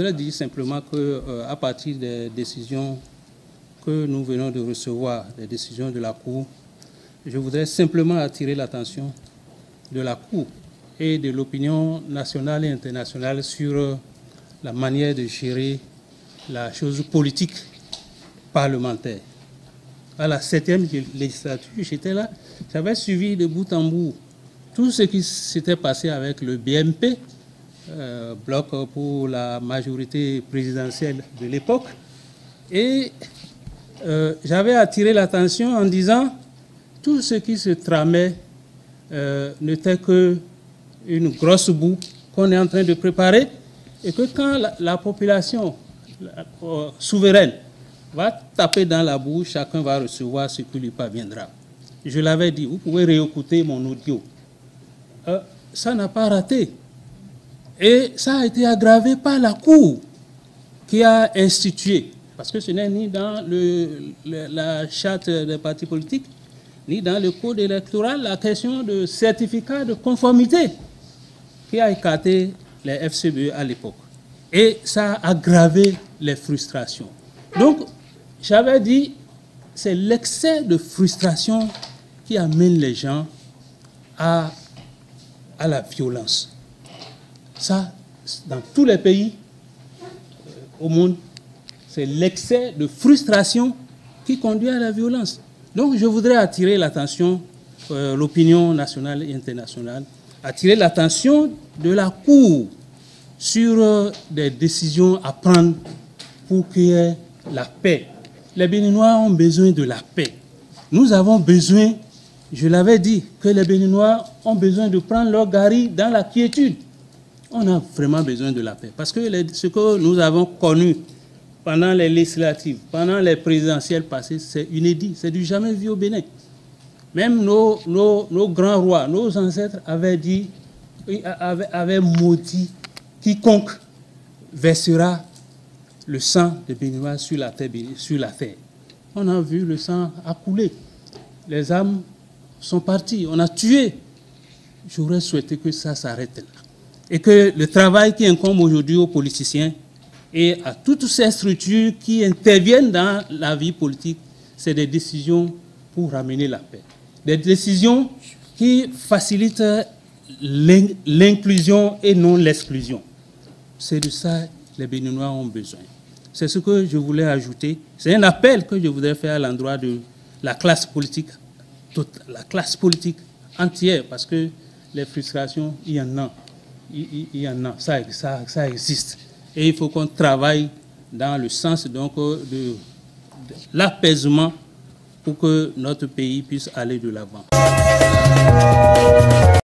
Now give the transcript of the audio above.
voudrais dire simplement qu'à partir des décisions que nous venons de recevoir, les décisions de la Cour, je voudrais simplement attirer l'attention de la Cour et de l'opinion nationale et internationale sur la manière de gérer la chose politique parlementaire. À la 7e législature, j'étais là, j'avais suivi de bout en bout tout ce qui s'était passé avec le BMP, bloc pour la majorité présidentielle de l'époque, et j'avais attiré l'attention en disant tout ce qui se tramait n'était qu'une grosse boue qu'on est en train de préparer, et que quand la population souveraine va taper dans la boue, chacun va recevoir ce qui lui parviendra. Je l'avais dit, vous pouvez réécouter mon audio. Ça n'a pas raté. Et ça a été aggravé par la Cour qui a institué, parce que ce n'est ni dans la charte des partis politiques, ni dans le code électoral, la question de certificat de conformité qui a écarté les FCBE à l'époque. Et ça a aggravé les frustrations. Donc, j'avais dit, c'est l'excès de frustration qui amène les gens à la violence. Ça, dans tous les pays au monde, c'est l'excès de frustration qui conduit à la violence. Donc, je voudrais attirer l'attention, l'opinion nationale et internationale, attirer l'attention de la Cour sur des décisions à prendre pour qu'il y ait la paix. Les Béninois ont besoin de la paix. Nous avons besoin, je l'avais dit, que les Béninois ont besoin de prendre leur gari dans la quiétude. On a vraiment besoin de la paix. Parce que ce que nous avons connu pendant les législatives, pendant les présidentielles passées, c'est inédit, c'est du jamais vu au Bénin. Même nos grands rois, nos ancêtres avaient maudit quiconque versera le sang des Béninois sur la terre. On a vu le sang accouler. Les âmes sont parties. On a tué. J'aurais souhaité que ça s'arrête là. Et que le travail qui incombe aujourd'hui aux politiciens et à toutes ces structures qui interviennent dans la vie politique, c'est des décisions pour ramener la paix. Des décisions qui facilitent l'inclusion et non l'exclusion. C'est de ça que les Béninois ont besoin. C'est ce que je voulais ajouter. C'est un appel que je voudrais faire à l'endroit de la classe politique, toute la classe politique entière, parce que les frustrations, il y en a. Il y en a, ça existe. Et il faut qu'on travaille dans le sens donc, de l'apaisement pour que notre pays puisse aller de l'avant.